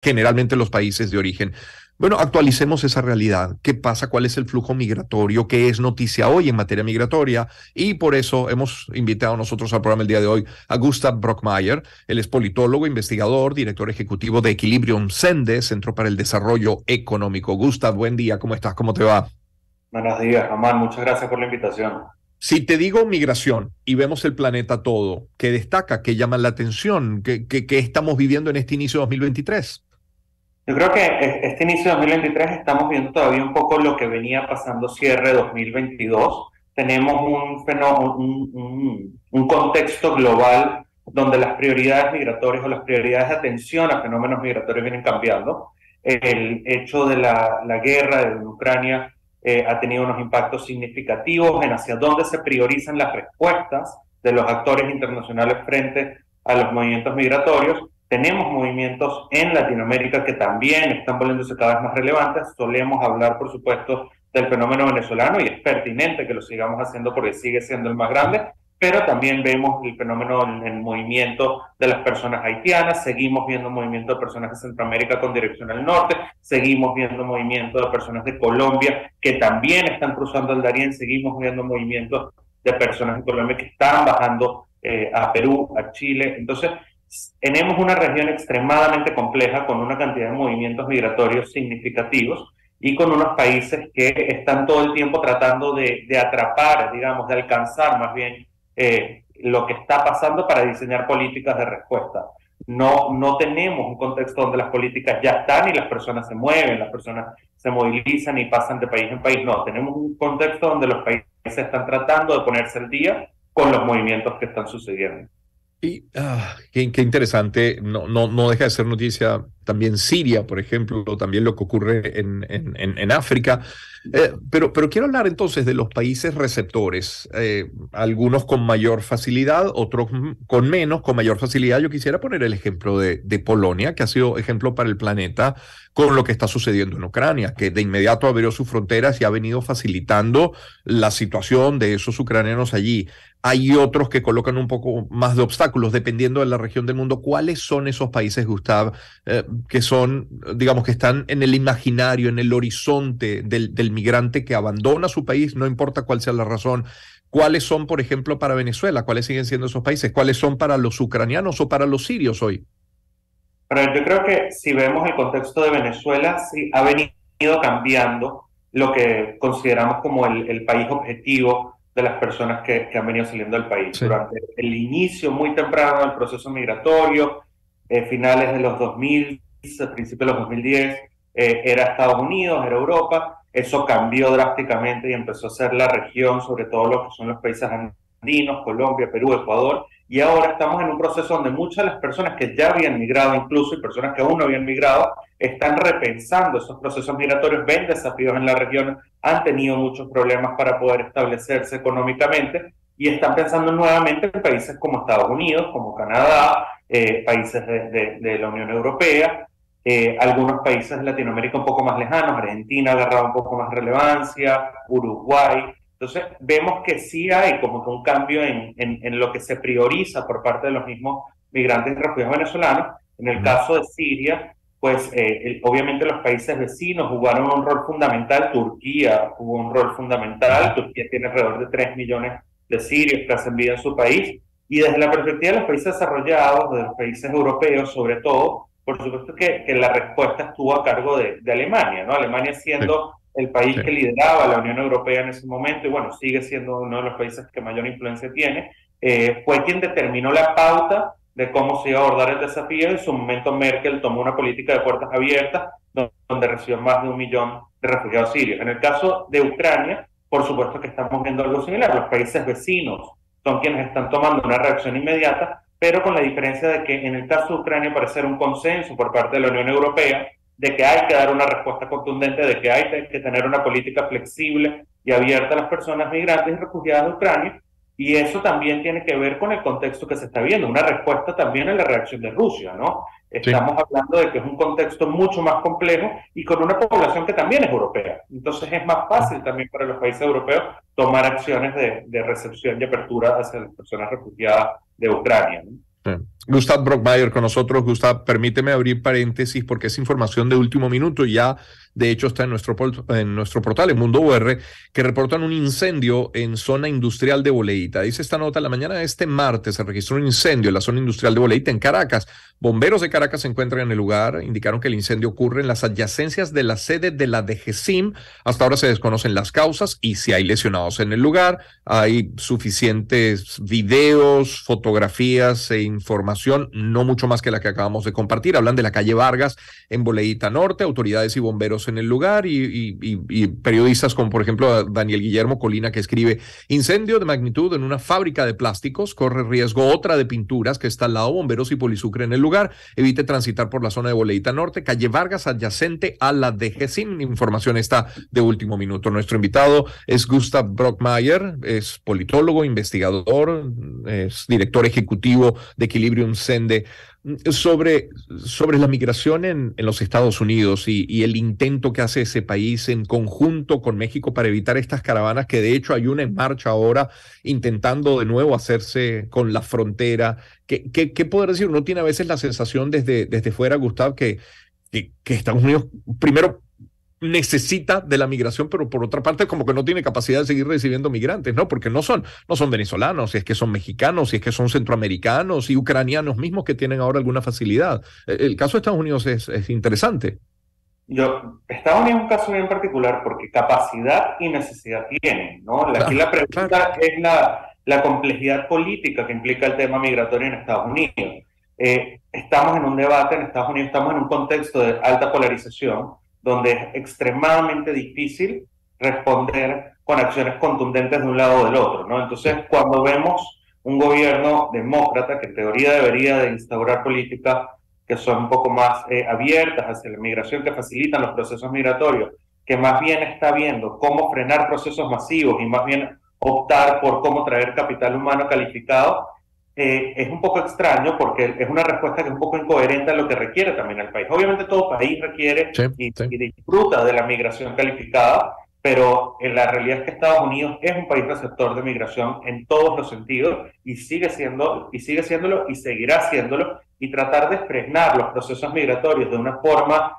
generalmente los países de origen. Bueno, actualicemos esa realidad. ¿Qué pasa? ¿Cuál es el flujo migratorio? ¿Qué es noticia hoy en materia migratoria? Y por eso hemos invitado nosotros al programa el día de hoy a Gustav Brockmeyer. Él es politólogo, investigador, director ejecutivo de Equilibrium Sende, Centro para el Desarrollo Económico. Gustav, buen día. ¿Cómo estás? ¿Cómo te va? Buenos días, Román. Muchas gracias por la invitación. Si te digo migración y vemos el planeta todo, ¿qué destaca? ¿Qué llama la atención? ¿Qué estamos viviendo en este inicio de 2023? Yo creo que este inicio de 2023 estamos viendo todavía un poco lo que venía pasando cierre 2022. Tenemos un contexto global donde las prioridades migratorias o las prioridades de atención a fenómenos migratorios vienen cambiando. El hecho de la guerra en Ucrania ha tenido unos impactos significativos en hacia dónde se priorizan las respuestas de los actores internacionales frente a los movimientos migratorios. Tenemos movimientos en Latinoamérica que también están volviéndose cada vez más relevantes. Solemos hablar, por supuesto, del fenómeno venezolano y es pertinente que lo sigamos haciendo porque sigue siendo el más grande, pero también vemos el fenómeno en el movimiento de las personas haitianas, seguimos viendo movimiento de personas de Centroamérica con dirección al norte, seguimos viendo movimiento de personas de Colombia que también están cruzando el Darién, seguimos viendo movimientos de personas de Colombia que están bajando a Perú, a Chile. Entonces, tenemos una región extremadamente compleja con una cantidad de movimientos migratorios significativos y con unos países que están todo el tiempo tratando de atrapar, digamos, de alcanzar más bien lo que está pasando para diseñar políticas de respuesta. No tenemos un contexto donde las políticas ya están y las personas se mueven, las personas se movilizan y pasan de país en país. No, tenemos un contexto donde los países están tratando de ponerse al día con los movimientos que están sucediendo. Y qué interesante, no deja de ser noticia también Siria, por ejemplo, también lo que ocurre en África. Pero quiero hablar entonces de los países receptores, algunos con mayor facilidad, otros con menos, con mayor facilidad. Yo quisiera poner el ejemplo de Polonia, que ha sido ejemplo para el planeta con lo que está sucediendo en Ucrania, que de inmediato abrió sus fronteras y ha venido facilitando la situación de esos ucranianos allí. Hay otros que colocan un poco más de obstáculos dependiendo de la región del mundo. ¿Cuáles son esos países, Gustav, que son, digamos, que están en el imaginario, en el horizonte del migrante que abandona su país, no importa cuál sea la razón? ¿Cuáles son, por ejemplo, para Venezuela? ¿Cuáles siguen siendo esos países? ¿Cuáles son para los ucranianos o para los sirios hoy? Pero yo creo que si vemos el contexto de Venezuela, sí ha venido cambiando lo que consideramos como el país objetivo de las personas que han venido saliendo del país. Sí. Durante el inicio muy temprano del proceso migratorio, finales de los 2000, principios de los 2010, era Estados Unidos, era Europa. Eso cambió drásticamente y empezó a ser la región, sobre todo lo que son los países andinos, Colombia, Perú, Ecuador, y ahora estamos en un proceso donde muchas de las personas que ya habían migrado incluso y personas que aún no habían migrado están repensando esos procesos migratorios, ven desafíos en la región, han tenido muchos problemas para poder establecerse económicamente y están pensando nuevamente en países como Estados Unidos, como Canadá, países de la Unión Europea, algunos países de Latinoamérica un poco más lejanos, Argentina ha agarrado un poco más relevancia, Uruguay. Entonces, vemos que sí hay como que un cambio en lo que se prioriza por parte de los mismos migrantes y refugiados venezolanos. En el Ujú. caso de Siria, pues obviamente los países vecinos jugaron un rol fundamental. Turquía jugó un rol fundamental. Turquía tiene alrededor de 3 millones de sirios que hacen vida en su país. Y desde la perspectiva de los países desarrollados, de los países europeos sobre todo, por supuesto que la respuesta estuvo a cargo de Alemania, ¿no? Alemania Sí, siendo el país sí. que lideraba la Unión Europea en ese momento, y bueno, sigue siendo uno de los países que mayor influencia tiene, fue quien determinó la pauta de cómo se iba a abordar el desafío. En su momento Merkel tomó una política de puertas abiertas, donde recibió más de 1 millón de refugiados sirios. En el caso de Ucrania, por supuesto que estamos viendo algo similar. Los países vecinos son quienes están tomando una reacción inmediata, pero con la diferencia de que en el caso de Ucrania parece ser un consenso por parte de la Unión Europea de que hay que dar una respuesta contundente, de que hay que tener una política flexible y abierta a las personas migrantes y refugiadas de Ucrania, y eso también tiene que ver con el contexto que se está viendo, una respuesta también a la reacción de Rusia, ¿no? Sí. Estamos hablando de que es un contexto mucho más complejo y con una población que también es europea. Entonces es más fácil también para los países europeos tomar acciones de recepción y apertura hacia las personas refugiadas de Ucrania, ¿no? Sí. Gustav Brockmeyer con nosotros. Gustav, permíteme abrir paréntesis porque es información de último minuto y ya de hecho está en nuestro portal, en Mundo UR, que reportan un incendio en zona industrial de Boleíta. Dice esta nota: la mañana de este martes se registró un incendio en la zona industrial de Boleíta, en Caracas. Bomberos de Caracas se encuentran en el lugar. Indicaron que el incendio ocurre en las adyacencias de la sede de la DGCIM. Hasta ahora se desconocen las causas y si hay lesionados en el lugar. Hay suficientes videos, fotografías e información, no mucho más que la que acabamos de compartir. Hablan de la calle Vargas en Boleíta Norte, autoridades y bomberos en el lugar y periodistas como por ejemplo Daniel Guillermo Colina, que escribe: incendio de magnitud en una fábrica de plásticos, corre riesgo otra de pinturas que está al lado, bomberos y Polisucre en el lugar, evite transitar por la zona de Boleíta Norte, calle Vargas adyacente a la DGCIM. Información está de último minuto. Nuestro invitado es Gustav Brockmeyer, es politólogo, investigador, es director ejecutivo de Equilibrium Sende. Sobre la migración en los Estados Unidos y el intento que hace ese país en conjunto con México para evitar estas caravanas, que de hecho hay una en marcha ahora intentando de nuevo hacerse con la frontera. ¿Qué poder decir? Uno tiene a veces la sensación desde fuera, Gustav, que Estados Unidos primero necesita de la migración, pero por otra parte como que no tiene capacidad de seguir recibiendo migrantes, ¿no? Porque no son venezolanos, si es que son mexicanos, si es que son centroamericanos y ucranianos mismos que tienen ahora alguna facilidad. El caso de Estados Unidos es interesante. Estados Unidos es un caso bien particular porque capacidad y necesidad tienen, ¿no? Aquí la pregunta es la complejidad política que implica el tema migratorio en Estados Unidos. Estamos en un debate en Estados Unidos, estamos en un contexto de alta polarización, donde es extremadamente difícil responder con acciones contundentes de un lado o del otro, ¿no? Entonces, cuando vemos un gobierno demócrata que en teoría debería de instaurar políticas que son un poco más abiertas hacia la migración, que facilitan los procesos migratorios, que más bien está viendo cómo frenar procesos masivos y más bien optar por cómo traer capital humano calificado, es un poco extraño porque es una respuesta que es un poco incoherente a lo que requiere también el país. Obviamente todo país requiere y disfruta de la migración calificada, pero la realidad es que Estados Unidos es un país receptor de migración en todos los sentidos y sigue siéndolo y seguirá haciéndolo, y tratar de frenar los procesos migratorios de una forma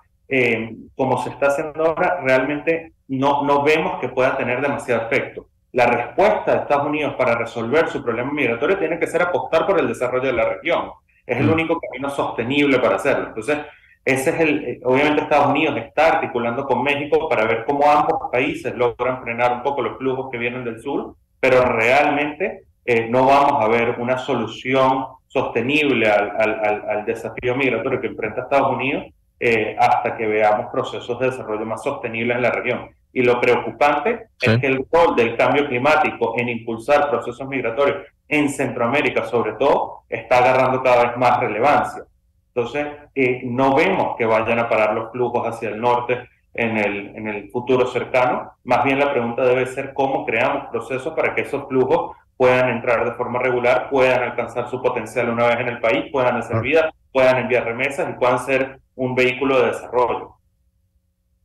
como se está haciendo ahora, realmente no vemos que pueda tener demasiado efecto. La respuesta de Estados Unidos para resolver su problema migratorio tiene que ser apostar por el desarrollo de la región. Es el único camino sostenible para hacerlo. Entonces, obviamente Estados Unidos está articulando con México para ver cómo ambos países logran frenar un poco los flujos que vienen del sur, pero realmente no vamos a ver una solución sostenible al desafío migratorio que enfrenta Estados Unidos hasta que veamos procesos de desarrollo más sostenibles en la región. Y lo preocupante es que el rol del cambio climático en impulsar procesos migratorios en Centroamérica, sobre todo, está agarrando cada vez más relevancia. Entonces, no vemos que vayan a parar los flujos hacia el norte en el futuro cercano. Más bien la pregunta debe ser cómo creamos procesos para que esos flujos puedan entrar de forma regular, puedan alcanzar su potencial una vez en el país, puedan hacer vida, puedan enviar remesas y puedan ser un vehículo de desarrollo.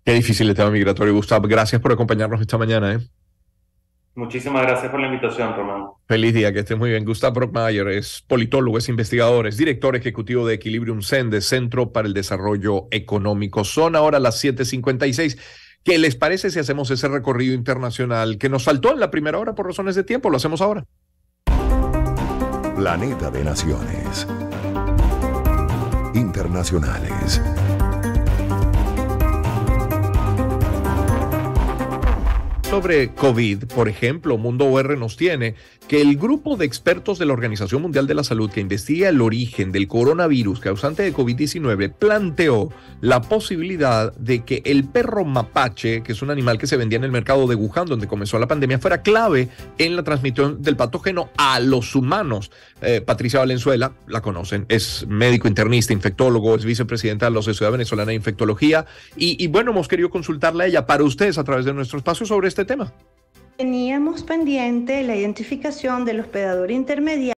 Qué difícil el tema migratorio, Gustavo. Gracias por acompañarnos esta mañana. Muchísimas gracias por la invitación, Román. Feliz día, que estés muy bien. Gustav Brockmeyer es politólogo, es investigador, es director ejecutivo de Equilibrium Sende, Centro para el Desarrollo Económico. Son ahora las 7:56. ¿Qué les parece si hacemos ese recorrido internacional que nos faltó en la primera hora por razones de tiempo? Lo hacemos ahora. Planeta de Naciones Internacionales. Sobre COVID, por ejemplo, Mundo UR nos tiene que el grupo de expertos de la Organización Mundial de la Salud que investiga el origen del coronavirus causante de COVID-19 planteó la posibilidad de que el perro mapache, que es un animal que se vendía en el mercado de Wuhan donde comenzó la pandemia, fuera clave en la transmisión del patógeno a los humanos. Patricia Valenzuela, la conocen, es médico internista, infectólogo, es vicepresidenta de la Sociedad Venezolana de Infectología y bueno, hemos querido consultarla a ella para ustedes a través de nuestro espacio sobre este tema. Teníamos pendiente la identificación del hospedador intermediario